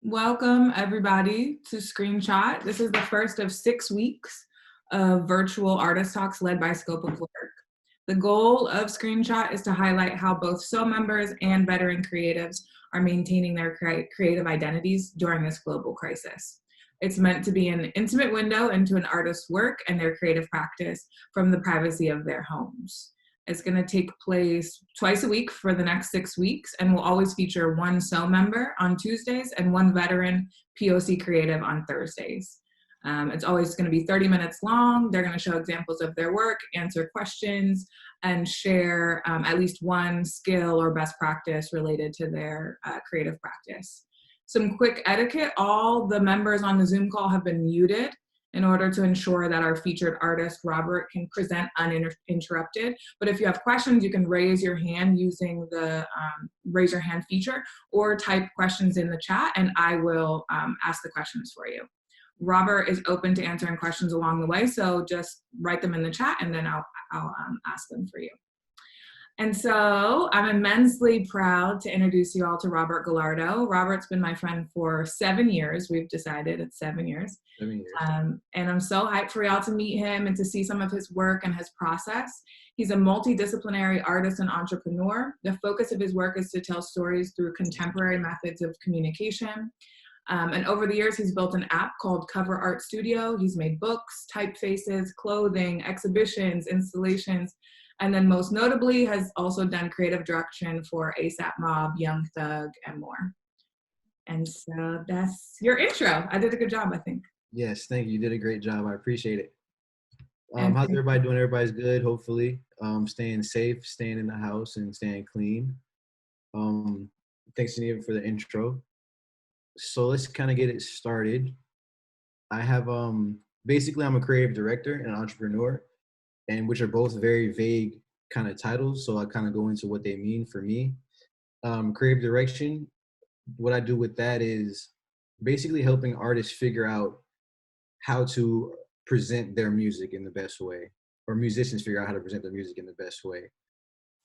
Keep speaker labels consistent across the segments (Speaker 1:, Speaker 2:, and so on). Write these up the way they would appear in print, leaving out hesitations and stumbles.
Speaker 1: Welcome, everybody, to Screenshot. This is the first of 6 weeks of virtual artist talks led by Scope of Work. The goal of Screenshot is to highlight how both SOW members and veteran creatives are maintaining their creative identities during this global crisis. It's meant to be an intimate window into an artist's work and their creative practice from the privacy of their homes. It's going to take place twice a week for the next 6 weeks, and we'll always feature one SOW member on Tuesdays and one veteran POC creative on Thursdays. It's always going to be 30 minutes long. They're going to show examples of their work, answer questions, and share at least one skill or best practice related to their creative practice. Some quick etiquette: all the members on the Zoom call have been muted in order to ensure that our featured artist, Robert, can present uninterrupted. But if you have questions, you can raise your hand using the raise your hand feature, or type questions in the chat and I will ask the questions for you. Robert is open to answering questions along the way, so just write them in the chat and then I'll ask them for you. And so I'm immensely proud to introduce you all to Robert Gallardo. Robert's been my friend for 7 years. We've decided it's 7 years.
Speaker 2: 7 years.
Speaker 1: And I'm so hyped for y'all to meet him and to see some of his work and his process. He's a multidisciplinary artist and entrepreneur. The focus of his work is to tell stories through contemporary methods of communication. And over the years, he's built an app called Cover Art Studio. He's made books, typefaces, clothing, exhibitions, installations, and then most notably has also done creative direction for ASAP Mob, Young Thug, and more. And so that's your intro. I did a good job, I think.
Speaker 2: Yes, thank you. You did a great job. I appreciate it. How's everybody doing? Everybody's good, hopefully. Staying safe, staying in the house, and staying clean. Thanks, Geneva, for the intro. So let's kind of get it started. I have, basically, I'm a creative director and an entrepreneur, and which are both very vague kind of titles. So I kind of go into what they mean for me. Creative direction, what I do with that is basically helping artists figure out how to present their music in the best way, or musicians figure out how to present their music in the best way.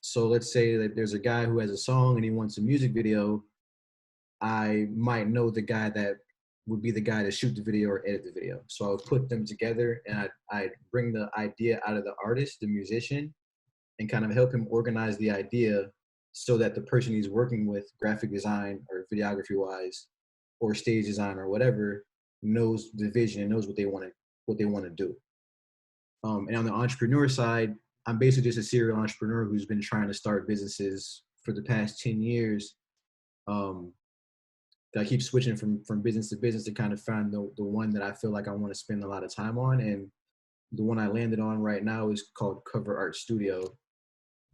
Speaker 2: So let's say that there's a guy who has a song and he wants a music video. I might know the guy that would be the guy to shoot the video or edit the video. So I would put them together and I'd bring the idea out of the artist, the musician, and kind of help him organize the idea so that the person he's working with, graphic design or videography wise, or stage design or whatever, knows the vision and knows what they want to do. And on the entrepreneur side, I'm basically just a serial entrepreneur who's been trying to start businesses for the past 10 years. I keep switching from business to business to kind of find the one that I feel like I want to spend a lot of time on. And the one I landed on right now is called Cover Art Studio.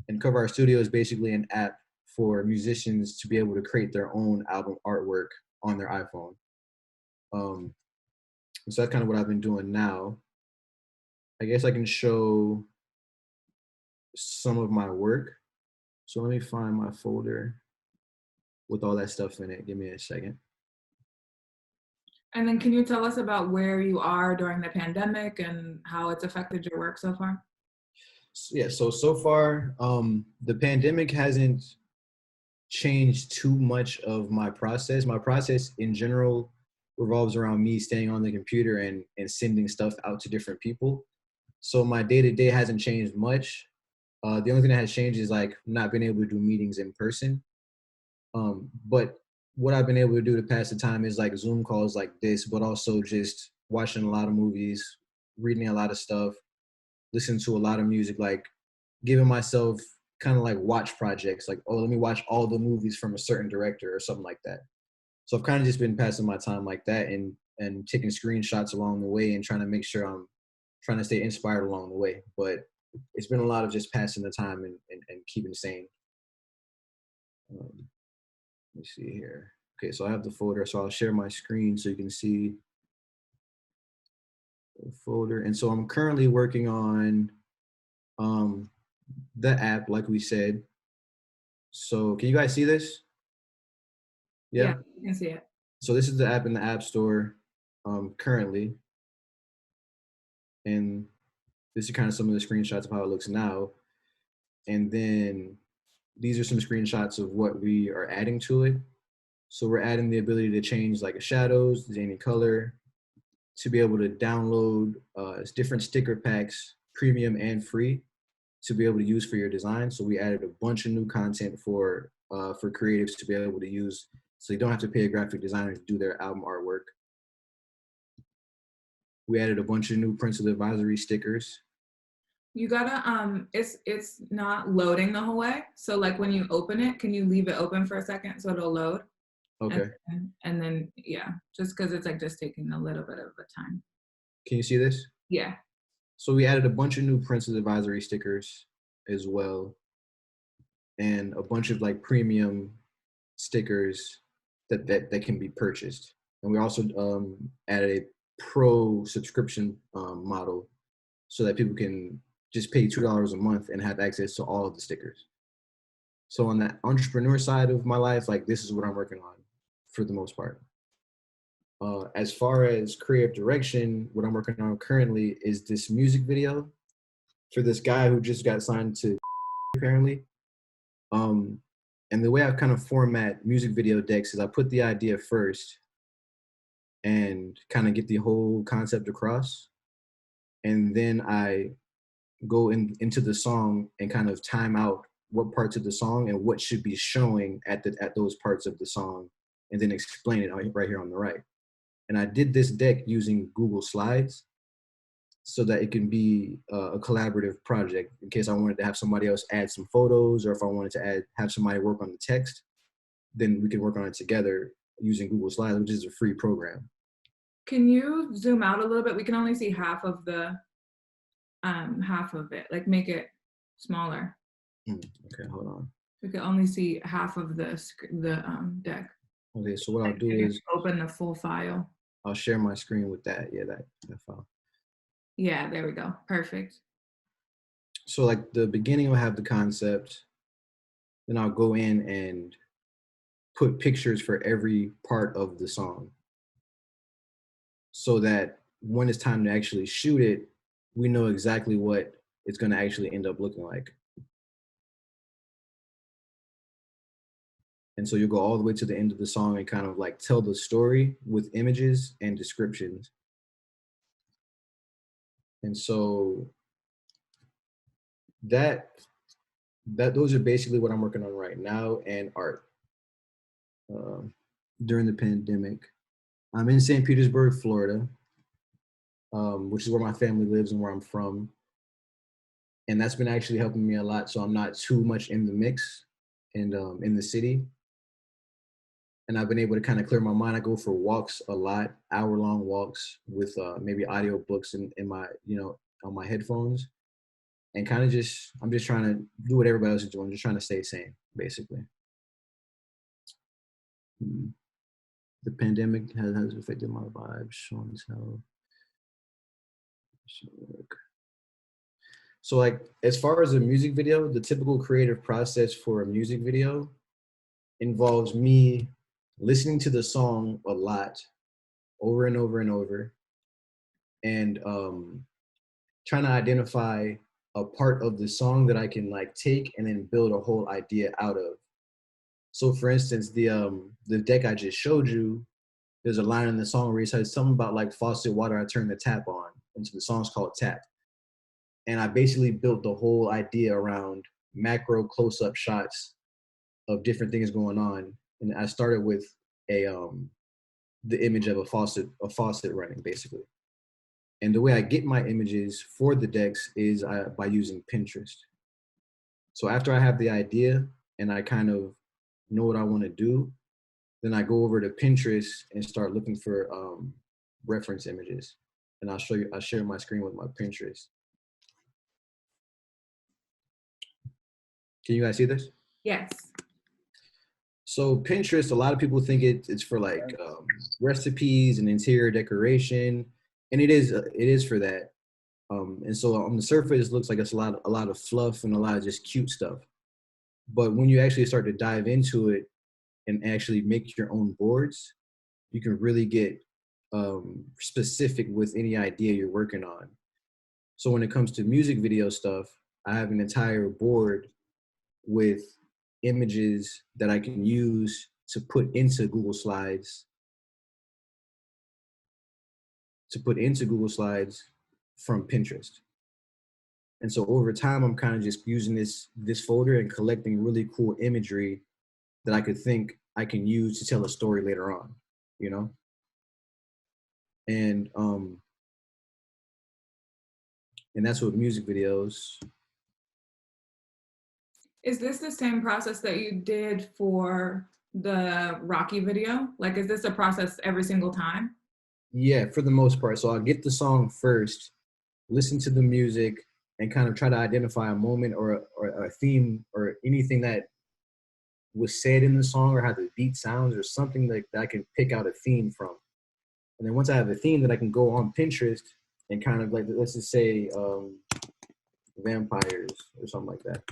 Speaker 2: And Cover Art Studio is basically an app for musicians to be able to create their own album artwork on their iPhone. So that's kind of what I've been doing now. I guess I can show some of my work. So let me find my folder with all that stuff in it. Give me a second.
Speaker 1: And then can you tell us about where you are during the pandemic and how it's affected your work so far?
Speaker 2: Yeah, so far, the pandemic hasn't changed too much of my process. My process in general revolves around me staying on the computer and sending stuff out to different people. So my day-to-day hasn't changed much. The only thing that has changed is like not being able to do meetings in person. But what I've been able to do to pass the time is like Zoom calls like this, but also just watching a lot of movies, reading a lot of stuff, listening to a lot of music, like giving myself kind of like watch projects, like, oh, let me watch all the movies from a certain director or something like that. So I've kind of just been passing my time like that and taking screenshots along the way and trying to make sure I'm trying to stay inspired along the way. But it's been a lot of just passing the time and keeping sane. Let me see here. Okay, so I have the folder, so I'll share my screen so you can see the folder. And so I'm currently working on the app, like we said. So can you guys see this?
Speaker 1: Yeah, you can see it.
Speaker 2: So this is the app in the App Store currently. And this is kind of some of the screenshots of how it looks now. And then these are some screenshots of what we are adding to it. So we're adding the ability to change like shadows, any color, to be able to download different sticker packs, premium and free, to be able to use for your design. So we added a bunch of new content for creatives to be able to use, so you don't have to pay a graphic designer to do their album artwork. We added a bunch of new principal advisory stickers.
Speaker 1: You gotta it's not loading the whole way. So like when you open it, can you leave it open for a second so it'll load?
Speaker 2: Okay.
Speaker 1: And then yeah, just because it's like just taking a little bit of a time.
Speaker 2: Can you see this?
Speaker 1: Yeah.
Speaker 2: So we added a bunch of new principal advisory stickers as well, and a bunch of like premium stickers that can be purchased. And we also added a pro subscription model so that people can just pay $2 a month and have access to all of the stickers. So on the entrepreneur side of my life, like this is what I'm working on for the most part. As far as creative direction, what I'm working on currently is this music video for this guy who just got signed to apparently. And the way I kind of format music video decks is I put the idea first and kind of get the whole concept across. And then I go into the song and kind of time out what parts of the song and what should be showing at those parts of the song, and then explain it right here on the right. And I did this deck using Google Slides so that it can be a collaborative project in case I wanted to have somebody else add some photos, or if I wanted to have somebody work on the text, then we can work on it together using Google Slides, which is a free program.
Speaker 1: Can you zoom out a little bit? We can only see half of it, like make it smaller.
Speaker 2: Okay, hold on.
Speaker 1: We can only see half of the deck.
Speaker 2: Okay, so what I'll do is
Speaker 1: open the full file.
Speaker 2: I'll share my screen with that. Yeah, that file.
Speaker 1: Yeah, there we go. Perfect.
Speaker 2: So like the beginning will have the concept, then I'll go in and put pictures for every part of the song so that when it's time to actually shoot it, we know exactly what it's going to actually end up looking like. And so you'll go all the way to the end of the song and kind of like tell the story with images and descriptions. And so those are basically what I'm working on right now, and art. During the pandemic, I'm in St. Petersburg, Florida, which is where my family lives and where I'm from. And that's been actually helping me a lot. So I'm not too much in the mix and in the city. And I've been able to kind of clear my mind. I go for walks a lot, hour-long walks with maybe audio books in my, on my headphones. And kind of I'm just trying to do what everybody else is doing, just trying to stay sane, basically. The pandemic has affected my vibes, show and tell. So like, as far as a music video, the typical creative process for a music video involves me listening to the song a lot, over and over and over, and trying to identify a part of the song that I can like take and then build a whole idea out of. So for instance, the deck I just showed you, there's a line in the song where it says something about like faucet water, I turn the tap on. And so the song's called Tap. And I basically built the whole idea around macro close-up shots of different things going on. And I started with the image of a faucet running, basically. And the way I get my images for the decks is by using Pinterest. So after I have the idea and I kind of know what I want to do, then I go over to Pinterest and start looking for reference images. And I'll share my screen with my Pinterest. Can you guys see this?
Speaker 1: Yes.
Speaker 2: So Pinterest, a lot of people think it's for like recipes and interior decoration, and it is for that. And so on the surface, it looks like it's a lot of fluff and a lot of just cute stuff. But when you actually start to dive into it and actually make your own boards, you can really get specific with any idea you're working on. So when it comes to music video stuff, I have an entire board with images that I can use to put into Google Slides, from Pinterest. And so over time, I'm kind of just using this folder and collecting really cool imagery that I could think I can use to tell a story later on, you know? And that's what music videos.
Speaker 1: Is this the same process that you did for the Rocky video? Like, is this a process every single time?
Speaker 2: Yeah, for the most part. So I'll get the song first, listen to the music, and kind of try to identify a moment or a theme or anything that was said in the song or how the beat sounds or something that I can pick out a theme from. And then once I have a theme, that I can go on Pinterest and kind of like, let's just say vampires or something like that.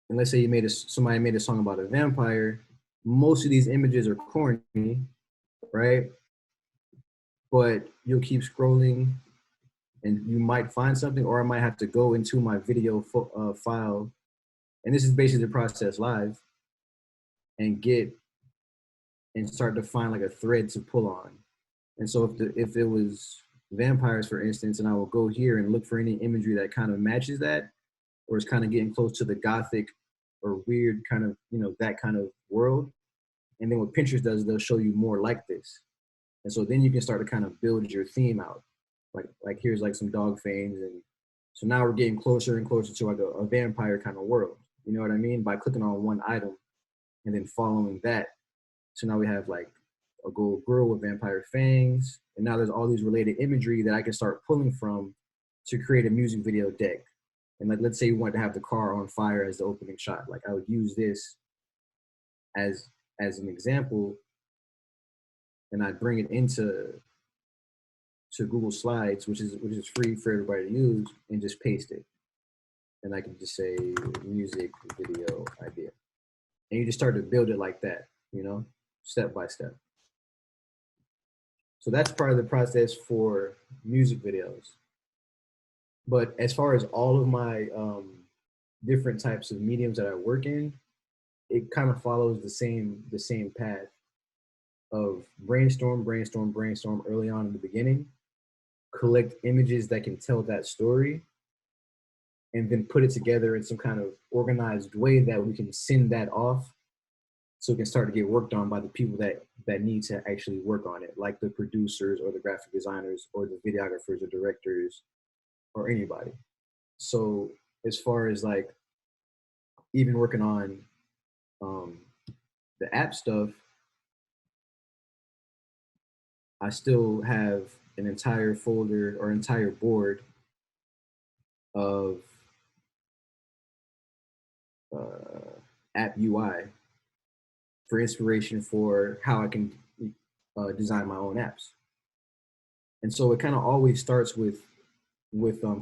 Speaker 2: And let's say somebody made a song about a vampire. Most of these images are corny, right? But you'll keep scrolling and you might find something, or I might have to go into my video file. And this is basically the process live, and start to find like a thread to pull on. And so if it was vampires, for instance, and I will go here and look for any imagery that kind of matches that, or is kind of getting close to the gothic or weird kind of, that kind of world. And then what Pinterest does, they'll show you more like this. And so then you can start to kind of build your theme out. Like here's like some dog fangs. And so now we're getting closer and closer to like a vampire kind of world. You know what I mean? By clicking on one item and then following that. So now we have like a gold girl with vampire fangs. And now there's all these related imagery that I can start pulling from to create a music video deck. And like, let's say you want to have the car on fire as the opening shot. Like I would use this as an example, and I'd bring it into Google Slides, which is free for everybody to use, and just paste it. And I can just say music video idea. And you just start to build it like that, step by step. So that's part of the process for music videos. But as far as all of my different types of mediums that I work in, it kind of follows the same path of brainstorm early on in the beginning, collect images that can tell that story, and then put it together in some kind of organized way that we can send that off so it can start to get worked on by the people that need to actually work on it, like the producers or the graphic designers or the videographers or directors or anybody. So as far as like even working on the app stuff, I still have an entire folder or entire board of app UI for inspiration for how I can design my own apps. And so it kind of always starts with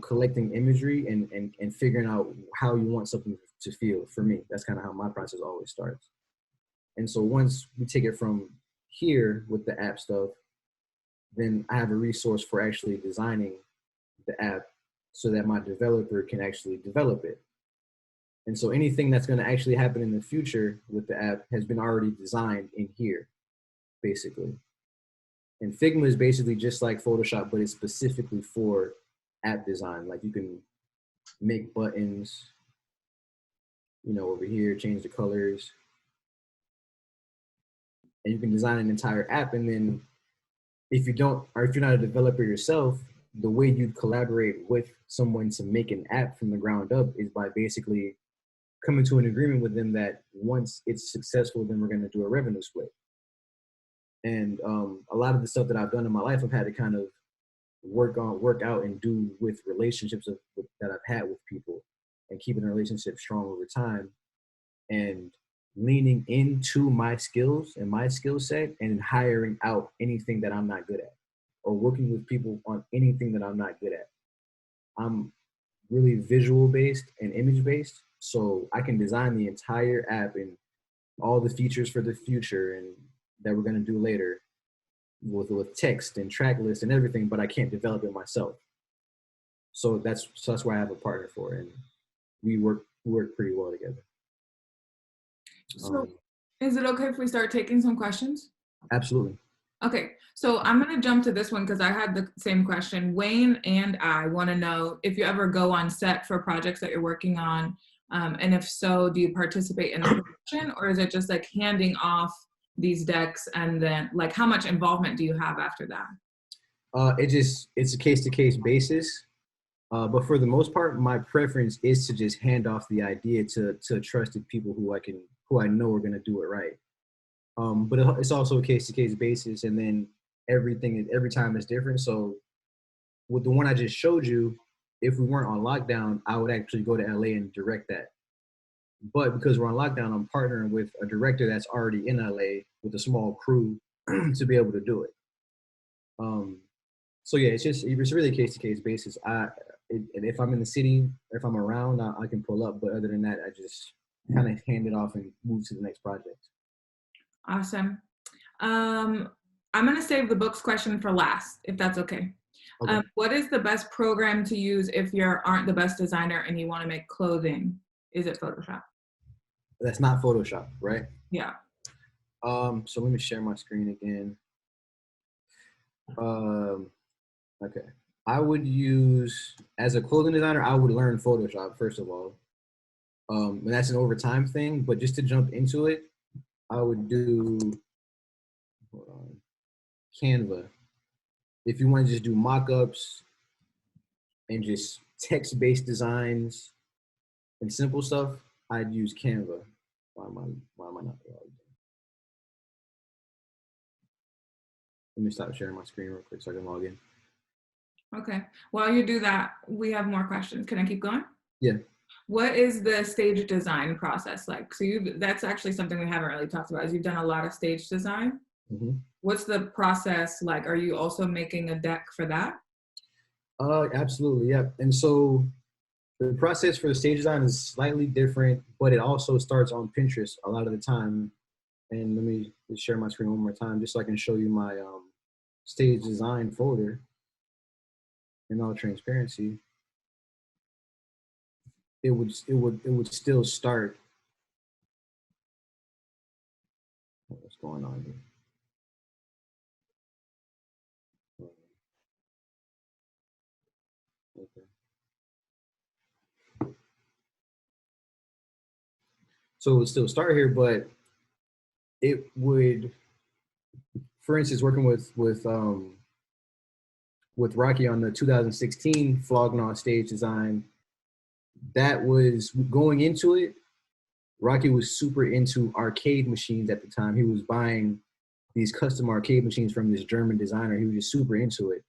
Speaker 2: collecting imagery and figuring out how you want something to feel. For me, that's kind of how my process always starts. And so once we take it from here with the app stuff, then I have a resource for actually designing the app so that my developer can actually develop it. And so anything that's going to actually happen in the future with the app has been already designed in here, basically. And Figma is basically just like Photoshop, but it's specifically for app design. Like you can make buttons, over here, change the colors. And you can design an entire app. And then if you're not a developer yourself, the way you'd collaborate with someone to make an app from the ground up is by basically coming to an agreement with them that once it's successful, then we're going to do a revenue split. And a lot of the stuff that I've done in my life, I've had to kind of work out and do with relationships that I've had with people, and keeping a relationship strong over time, and leaning into my skills and my skill set and hiring out anything that I'm not good at, or working with people on anything that I'm not good at. I'm really visual based and image based, so I can design the entire app and all the features for the future and that we're going to do later with text and track lists and everything, but I can't develop it myself. So that's why I have a partner for it, and we work pretty well together.
Speaker 1: So is it okay if we start taking some questions?
Speaker 2: Absolutely.
Speaker 1: Okay, so I'm going to jump to this one because I had the same question. Wayne and I want to know if you ever go on set for projects that you're working on, and if so, do you participate in the production, or is it just like handing off these decks and then like how much involvement do you have after that?
Speaker 2: It's a case-to-case basis. But for the most part, my preference is to just hand off the idea to trusted people who I know are gonna do it right. But it's also a case-to-case basis, and then every time is different. So with the one I just showed you, if we weren't on lockdown, I would actually go to LA and direct that. But because we're on lockdown, I'm partnering with a director that's already in LA with a small crew to be able to do it. So yeah, it's really a case-to-case basis. And if I'm in the city, if I'm around, I can pull up. But other than that, I just kind of hand it off and move to the next project.
Speaker 1: Awesome. I'm going to save the books question for last, if that's okay.
Speaker 2: Okay.
Speaker 1: What is the best program to use if you aren't the best designer and you want to make clothing? Is it Photoshop?
Speaker 2: That's not Photoshop, right?
Speaker 1: Yeah.
Speaker 2: So let me share my screen again. Okay. I would use, as a clothing designer, I would learn Photoshop, first of all. And that's an overtime thing, but just to jump into it, I would do, hold on, Canva. If you want to just do mock-ups and just text-based designs and simple stuff, I'd use Canva. Why am I not logged in? Let me stop sharing my screen real quick so I can log in.
Speaker 1: Okay. While you do that, we have more questions. Can I keep going?
Speaker 2: Yeah.
Speaker 1: What is the stage design process like? So that's actually something we haven't really talked about, is you've done a lot of stage design.
Speaker 2: Mm-hmm.
Speaker 1: What's the process like? Are you also making a deck for that?
Speaker 2: Absolutely, yeah. And so the process for the stage design is slightly different, but it also starts on Pinterest a lot of the time. And let me just share my screen one more time just so I can show you my stage design folder in all transparency. It would still start. What's going on here? Okay. So it would still start here, but it would, for instance, working with Rocky on the 2016 Flognaw stage design, that was going into it. Rocky was super into arcade machines at the time. He was buying these custom arcade machines from this German designer. He was just super into it.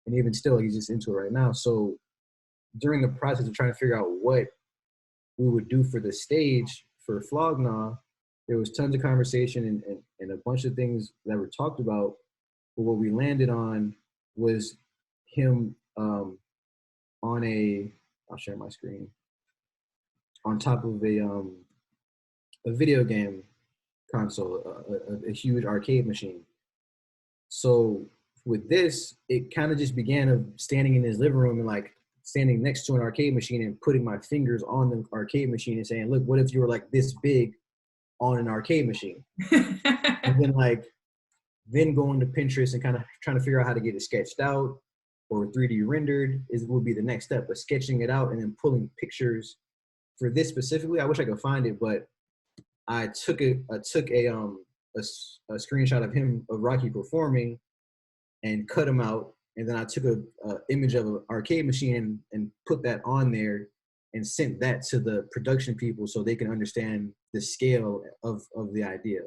Speaker 2: And even still, he's just into it right now. So during the process of trying to figure out what we would do for the stage for Flognaw, there was tons of conversation and a bunch of things that were talked about. But what we landed on was him on I'll share my screen, on top of a video game console, a huge arcade machine. So with this, it kind of just began of standing in his living room and like standing next to an arcade machine and putting my fingers on the arcade machine and saying, look, what if you were like this big on an arcade machine? And then going to Pinterest and kind of trying to figure out how to get it sketched out or 3D rendered would be the next step. But sketching it out and then pulling pictures for this specifically, I wish I could find it, but I took a screenshot of Rocky performing and cut him out, and then I took a image of an arcade machine and put that on there and sent that to the production people so they can understand the scale of the idea.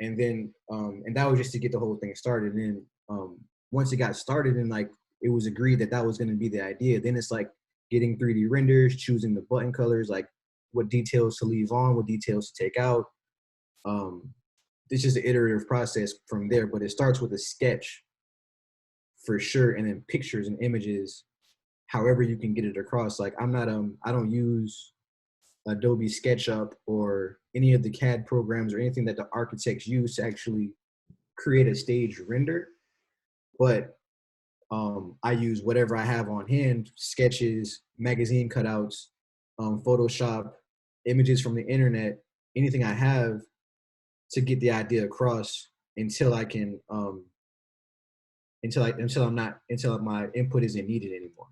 Speaker 2: And then and that was just to get the whole thing started. And then once it got started and like it was agreed that that was going to be the idea, then it's like getting 3D renders, choosing the button colors, like what details to leave on, what details to take out. It's just an iterative process from there, but it starts with a sketch for sure, and then pictures and images, however you can get it across. Like I don't use Adobe SketchUp or any of the CAD programs or anything that the architects use to actually create a stage render, but I use whatever I have on hand, sketches, magazine cutouts, Photoshop, images from the internet, anything I have to get the idea across until I can until my input isn't needed anymore.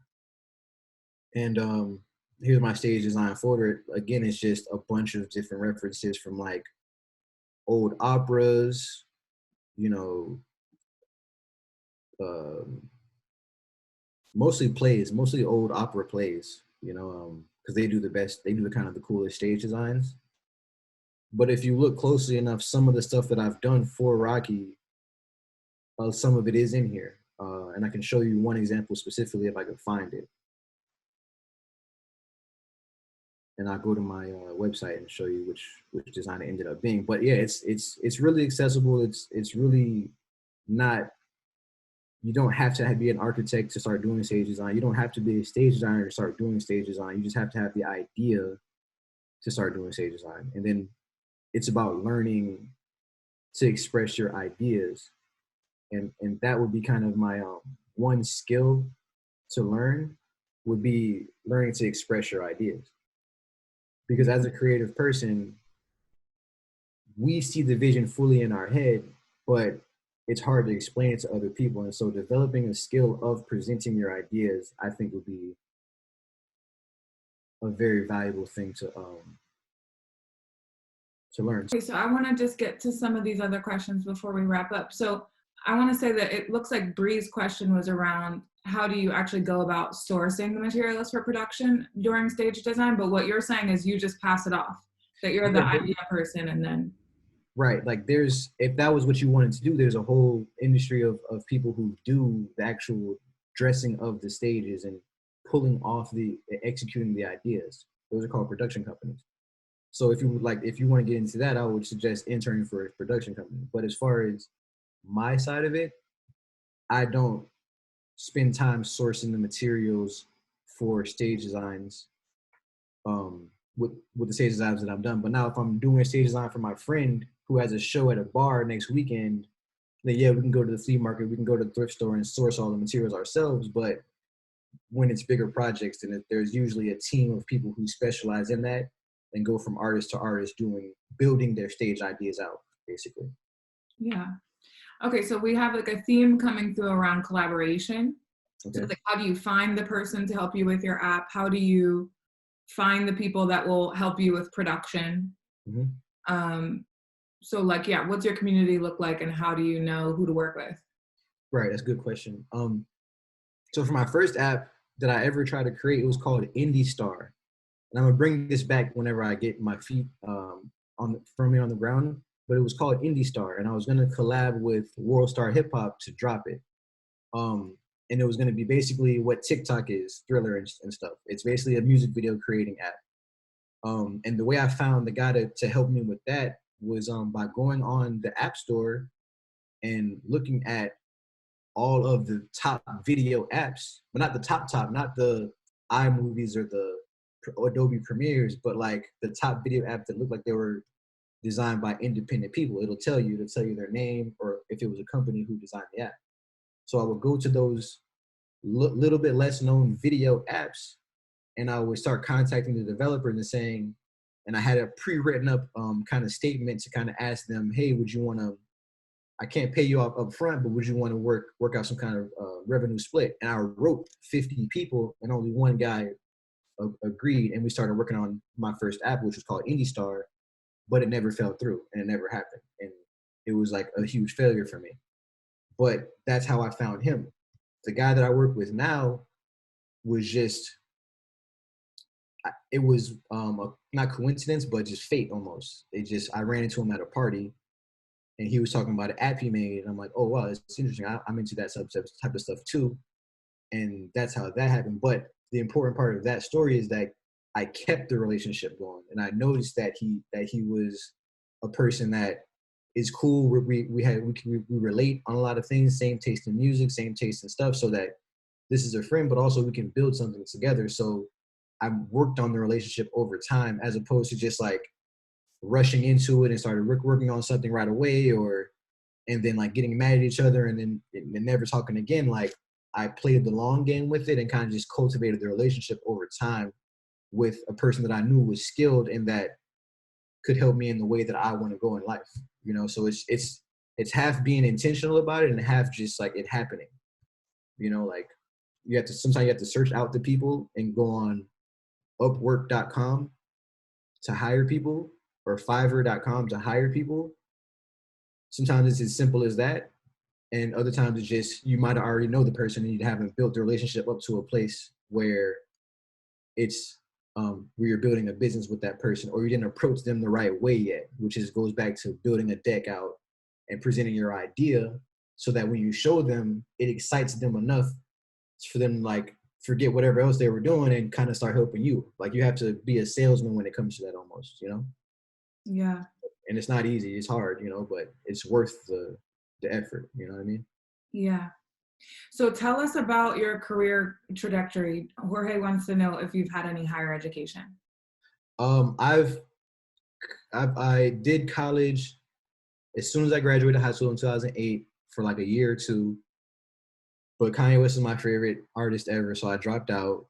Speaker 2: And here's my stage design folder. Again, it's just a bunch of different references from like old operas, you know, mostly plays, mostly old opera plays, you know, because they do the kind of the coolest stage designs. But if you look closely enough, some of the stuff that I've done for Rocky, some of it is in here. And I can show you one example specifically if I can find it. And I'll go to my website and show you which design it ended up being. But yeah, it's really accessible. It's really not. You don't have to be an architect to start doing stage design. You don't have to be a stage designer to start doing stage design. You just have to have the idea to start doing stage design. And then it's about learning to express your ideas. And that would be kind of my one skill to learn would be learning to express your ideas. Because as a creative person, we see the vision fully in our head, but it's hard to explain it to other people. And so developing a skill of presenting your ideas, I think would be a very valuable thing to learn.
Speaker 1: Okay, so I want to just get to some of these other questions before we wrap up. So I want to say that it looks like Bree's question was around how do you actually go about sourcing the materials for production during stage design? But what you're saying is you just pass it off, that you're the idea person and then.
Speaker 2: Right, like if that was what you wanted to do, there's a whole industry of people who do the actual dressing of the stages and pulling off executing the ideas. Those are called production companies. So if you want to get into that, I would suggest interning for a production company. But as far as my side of it, I don't spend time sourcing the materials for stage designs with the stage designs that I've done. But now if I'm doing a stage design for my friend who has a show at a bar next weekend, then yeah, we can go to the flea market, we can go to the thrift store and source all the materials ourselves. But when it's bigger projects, then there's usually a team of people who specialize in that and go from artist to artist building their stage ideas out, basically.
Speaker 1: Yeah. Okay, so we have like a theme coming through around collaboration. Okay. So like, how do you find the person to help you with your app? How do you find the people that will help you with production? Mm-hmm. So like, yeah, what's your community look like and how do you know who to work with?
Speaker 2: Right, that's a good question. So for my first app that I ever tried to create, it was called Indie Star. And I'm gonna bring this back whenever I get my feet firmly on the ground, but it was called Indie Star. And I was gonna collab with World Star Hip Hop to drop it. And it was gonna be basically what TikTok is, Thriller and stuff. It's basically a music video creating app. And the way I found the guy to help me with that was by going on the App Store and looking at all of the top video apps, but not the top, not the iMovies or the Adobe Premieres, but like the top video apps that look like they were designed by independent people. It'll tell you their name or if it was a company who designed the app. So I would go to those little bit less known video apps and I would start contacting the developers and saying, and I had a pre-written up kind of statement to kind of ask them, hey, would you want to, I can't pay you up front, but would you want to work out some kind of revenue split? And I wrote 50 people and only one guy agreed. And we started working on my first app, which was called Indie Star, but it never fell through and it never happened. And it was like a huge failure for me. But that's how I found him. The guy that I work with now was just, it was not coincidence, but just fate almost. I ran into him at a party and he was talking about an app he made. And I'm like, oh, wow, it's interesting. I'm into that type of stuff too. And that's how that happened. But the important part of that story is that I kept the relationship going. And I noticed that he was a person that is cool. We relate on a lot of things, same taste in music, same taste in stuff, so that this is a friend, but also we can build something together. So I worked on the relationship over time as opposed to just like rushing into it and started working on something right away and then like getting mad at each other and then never talking again. Like I played the long game with it and kind of just cultivated the relationship over time with a person that I knew was skilled in that could help me in the way that I want to go in life. You know, so it's half being intentional about it and half just like it happening. You know, like sometimes you have to search out the people and go on Upwork.com to hire people or Fiverr.com to hire people. Sometimes it's as simple as that. And other times it's just, you might already know the person and you haven't built the relationship up to a place where it's where you're building a business with that person, or you didn't approach them the right way yet, which goes back to building a deck out and presenting your idea so that when you show them, it excites them enough for them to like forget whatever else they were doing and kind of start helping you. Like you have to be a salesman when it comes to that almost, you know?
Speaker 1: Yeah.
Speaker 2: And it's not easy, it's hard, you know, but it's worth the effort, you know what I mean?
Speaker 1: Yeah. So tell us about your career trajectory. Jorge wants to know if you've had any higher education.
Speaker 2: I did college as soon as I graduated high school in 2008 for like a year or two. But Kanye West is my favorite artist ever, so I dropped out.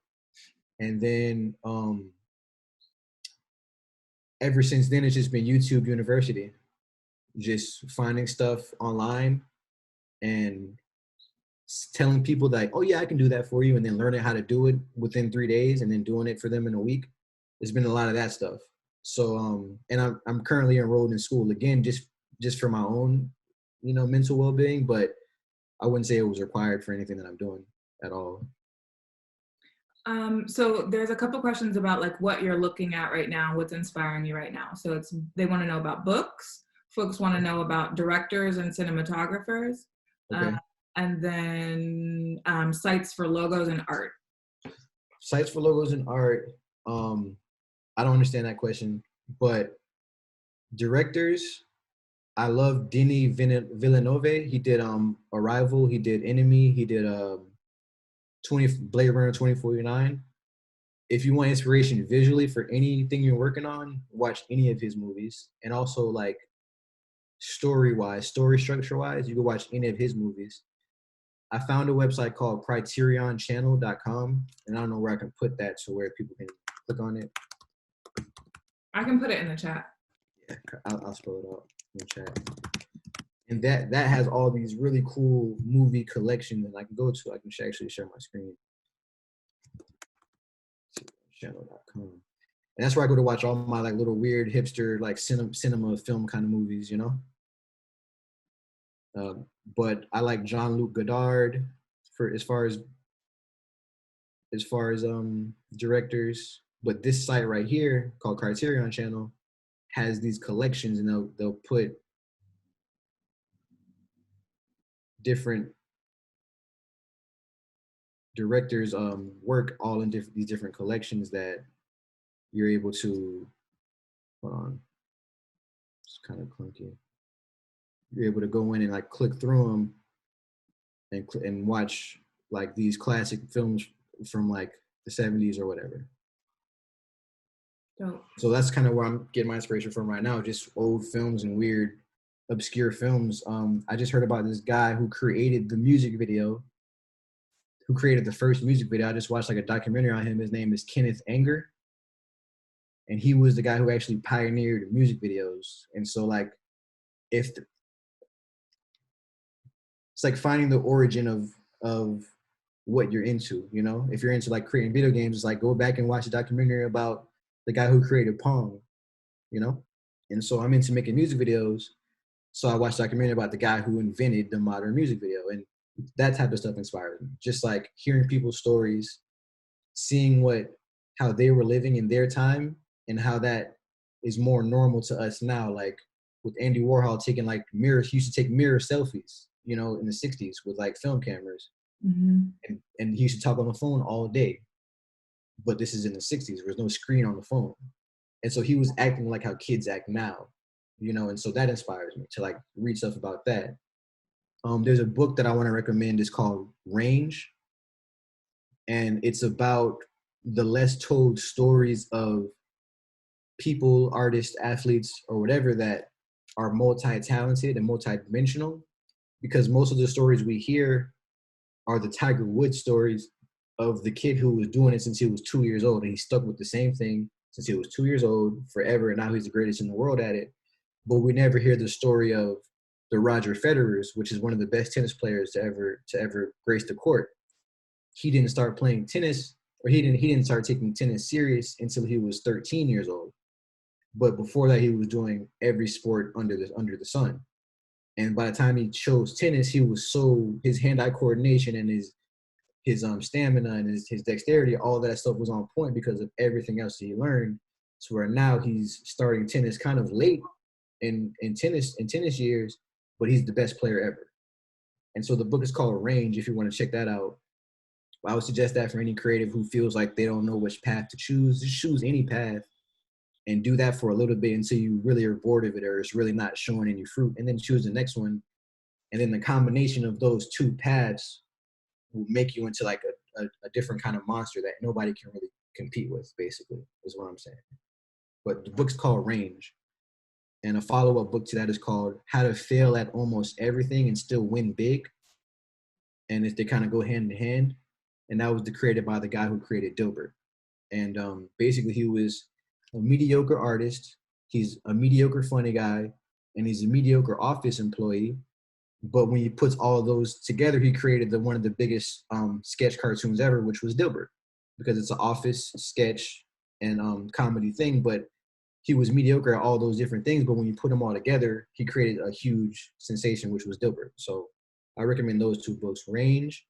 Speaker 2: And then ever since then, it's just been YouTube University, just finding stuff online and telling people that, oh yeah, I can do that for you, and then learning how to do it within 3 days and then doing it for them in a week. There's been a lot of that stuff. So and I'm currently enrolled in school again, just for my own, you know, mental well-being, but I wouldn't say it was required for anything that I'm doing at all.
Speaker 1: So there's a couple questions about like what you're looking at right now, what's inspiring you right now. So they want to know about books. Folks want to know about directors and cinematographers.
Speaker 2: Okay.
Speaker 1: And then sites for logos and art.
Speaker 2: Sites for logos and art. I don't understand that question, but directors, I love Denis Villeneuve. He did Arrival, he did Enemy, he did Blade Runner 2049. If you want inspiration visually for anything you're working on, watch any of his movies. And also like story structure-wise, you can watch any of his movies. I found a website called CriterionChannel.com, and I don't know where I can put that so where people can click on it.
Speaker 1: I can put it in the chat.
Speaker 2: Yeah, I'll spell it out in the chat. And that has all these really cool movie collections that I can go to. I can actually share my screen. Channel.com. And that's where I go to watch all my like little weird hipster like cinema film kind of movies, you know. But I like Jean-Luc Godard for as far as directors. But this site right here called Criterion Channel has these collections, and they'll put different directors' work all in these different collections that you're able to. Hold on, it's kind of clunky. You're able to go in and like click through them and watch like these classic films from like the 70s or whatever.
Speaker 1: Dope.
Speaker 2: So that's kind of where I'm getting my inspiration from right now, just old films and weird, obscure films. I just heard about this guy who created the music video, who created the first music video. I just watched like a documentary on him. His name is Kenneth Anger. And he was the guy who actually pioneered music videos. And so like, it's like finding the origin of what you're into, you know? If you're into like creating video games, it's like go back and watch a documentary about the guy who created Pong, you know? And so I'm into making music videos. So I watched a documentary about the guy who invented the modern music video. And that type of stuff inspires me. Just like hearing people's stories, seeing how they were living in their time and how that is more normal to us now. Like with Andy Warhol taking like mirrors, he used to take mirror selfies, you know, in the 60s with like film cameras.
Speaker 1: Mm-hmm.
Speaker 2: And he used to talk on the phone all day. But this is in the 60s. There was no screen on the phone. And so he was acting like how kids act now, you know, and so that inspires me to like read stuff about that. There's a book that I want to recommend. It's called Range. And it's about the less told stories of people, artists, athletes, or whatever that are multi-talented and multi-dimensional. Because most of the stories we hear are the Tiger Woods stories of the kid who was doing it since he was 2 years old, and he stuck with the same thing since he was 2 years old forever, and now he's the greatest in the world at it. But we never hear the story of the Roger Federers, which is one of the best tennis players to ever grace the court. He didn't start playing tennis, or he didn't start taking tennis serious until he was 13 years old. But before that, he was doing every sport under the sun. And by the time he chose tennis, he was his hand-eye coordination and his stamina and his dexterity, all that stuff was on point because of everything else that he learned. So where now he's starting tennis kind of late in tennis years, but he's the best player ever. And so the book is called Range, if you want to check that out. I would suggest that for any creative who feels like they don't know which path to choose. Just choose any path and do that for a little bit until you really are bored of it or it's really not showing any fruit, and then choose the next one. And then the combination of those two paths will make you into like a different kind of monster that nobody can really compete with, basically, is what I'm saying. But the book's called Range. And a follow-up book to that is called How to Fail at Almost Everything and Still Win Big. And they kind of go hand in hand. And that was created by the guy who created Dilbert. And basically he was a mediocre artist. He's a mediocre funny guy. And he's a mediocre office employee. But when he puts all of those together, he created one of the biggest sketch cartoons ever, which was Dilbert. Because it's an office sketch and comedy thing. But he was mediocre at all those different things. But when you put them all together, he created a huge sensation, which was Dilbert. So I recommend those two books, Range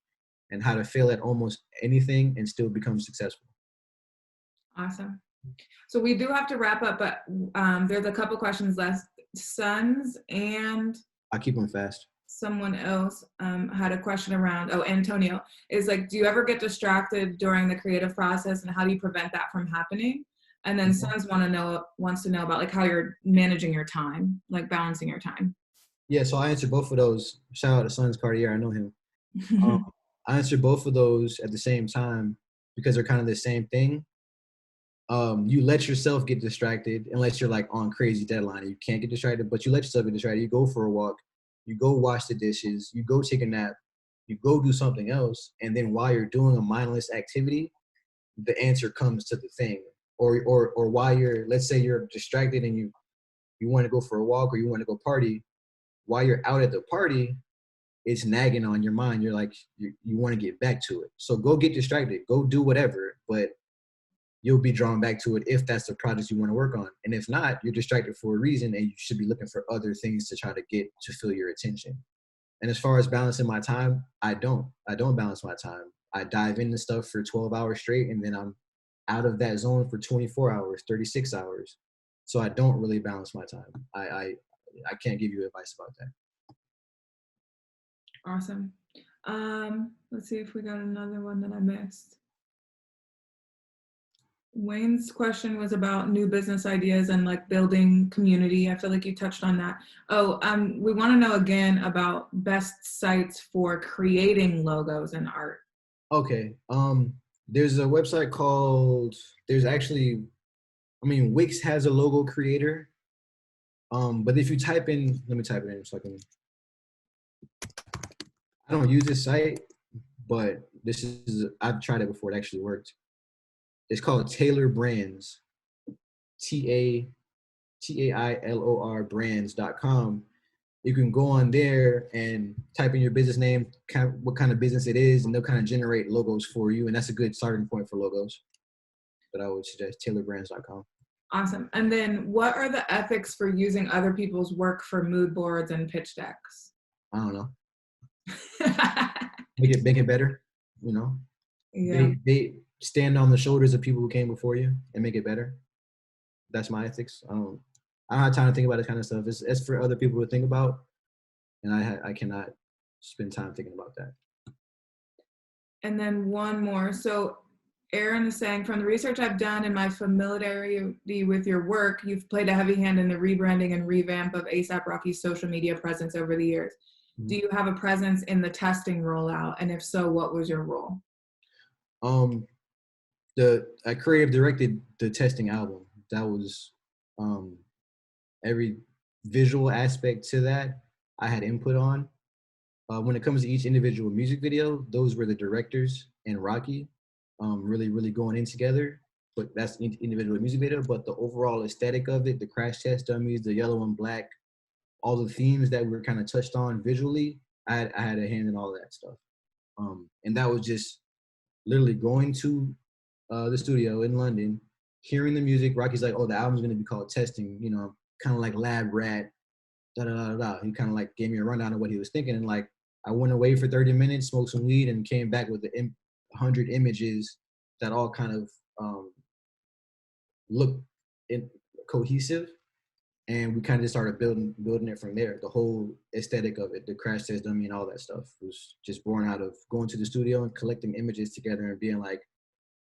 Speaker 2: and How to Fail at Almost Anything and Still Become Successful.
Speaker 1: Awesome. So we do have to wrap up, but there's a couple questions left. Sons and
Speaker 2: I'll keep them fast.
Speaker 1: Someone else had a question around, Antonio, is like, do you ever get distracted during the creative process, and how do you prevent that from happening? And then Sons wants to know about like how you're managing your time, like balancing your time.
Speaker 2: Yeah, so I answer both of those. Shout out to Sons Cartier, I know him. I answer both of those at the same time because they're kind of the same thing. You let yourself get distracted unless you're like on crazy deadline and you can't get distracted, but you let yourself get distracted. You go for a walk, you go wash the dishes, you go take a nap, you go do something else, and then while you're doing a mindless activity, the answer comes to the thing. Or while let's say you're distracted and you want to go for a walk or you want to go party, while you're out at the party, it's nagging on your mind. You're like, you want to get back to it. So go get distracted, go do whatever, but you'll be drawn back to it if that's the project you want to work on. And if not, you're distracted for a reason and you should be looking for other things to try to get to fill your attention. And as far as balancing my time, I don't balance my time. I dive into stuff for 12 hours straight and then I'm out of that zone for 24 hours, 36 hours. So I don't really balance my time. I can't give you advice about that.
Speaker 1: Awesome. Let's see if we got another one that I missed. Wayne's question was about new business ideas and like building community. I feel like you touched on that. We want to know again about best sites for creating logos and art.
Speaker 2: Okay. There's a website called, Wix has a logo creator. But if you type in, let me type it in so I can, I don't use this site, but I've tried it before, it actually worked. It's called Taylor Brands, TAILOR brands.com. You can go on there and type in your business name, what kind of business it is, and they'll kind of generate logos for you. And that's a good starting point for logos. But I would suggest taylorbrands.com.
Speaker 1: Awesome. And then what are the ethics for using other people's work for mood boards and pitch decks?
Speaker 2: I don't know. Make it better, you know?
Speaker 1: Yeah.
Speaker 2: They stand on the shoulders of people who came before you and make it better. That's my ethics. I don't have time to think about this kind of stuff. It's for other people to think about, and I cannot spend time thinking about that.
Speaker 1: And then one more. So Aaron is saying, from the research I've done and my familiarity with your work, you've played a heavy hand in the rebranding and revamp of A$AP Rocky's social media presence over the years. Mm-hmm. Do you have a presence in the testing rollout? And if so, what was your role?
Speaker 2: I creative directed the testing album. That was every visual aspect to that I had input on. When it comes to each individual music video, those were the directors and Rocky really, really going in together. but that's individual music video. But the overall aesthetic of it, the crash test dummies, the yellow and black, all the themes that were kind of touched on visually, I had a hand in all of that stuff. And that was just literally going to the studio in London, hearing the music. Rocky's like, oh, the album's gonna be called Testing, you know, kind of like Lab Rat, da da da da. He kind of like gave me a rundown of what he was thinking, and like I went away for 30 minutes, smoked some weed, and came back with 100 images that all kind of looked cohesive, and we kind of just started building it from there. The whole aesthetic of it, the crash test dummy and all that stuff was just born out of going to the studio and collecting images together and being like,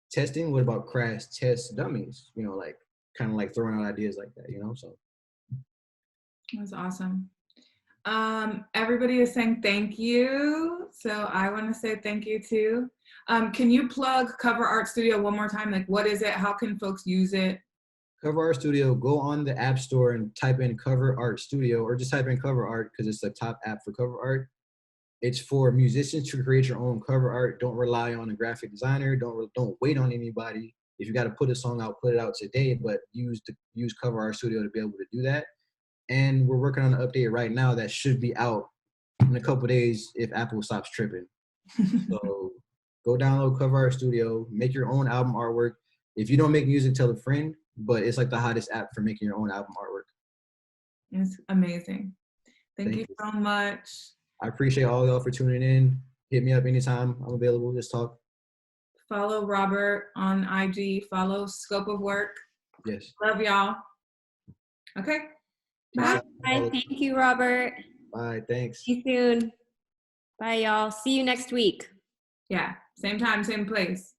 Speaker 2: testing, what about crash test dummies? You know, like kind of like throwing out ideas like that, you know? So
Speaker 1: that's awesome. Everybody is saying thank you. So I want to say thank you too. Can you plug Cover Art Studio one more time? Like, what is it? How can folks use it?
Speaker 2: Cover Art Studio, go on the App Store and type in Cover Art Studio, or just type in Cover Art because it's the top app for cover art. It's for musicians to create your own cover art. Don't rely on a graphic designer. Don't wait on anybody. If you got to put a song out, put it out today, but use Cover Art Studio to be able to do that. And we're working on an update right now that should be out in a couple days if Apple stops tripping. So go download Cover Art Studio, make your own album artwork. If you don't make music, tell a friend, but it's like the hottest app for making your own album artwork.
Speaker 1: It's amazing. Thank you so much.
Speaker 2: I appreciate all y'all for tuning in. Hit me up anytime. I'm available. Just talk.
Speaker 1: Follow Robert on IG. Follow Scope of Work.
Speaker 2: Yes.
Speaker 1: Love y'all. Okay. Bye.
Speaker 3: Bye. Thank you, Robert.
Speaker 2: Bye. Thanks.
Speaker 3: See you soon. Bye, y'all. See you next week.
Speaker 1: Yeah. Same time, same place.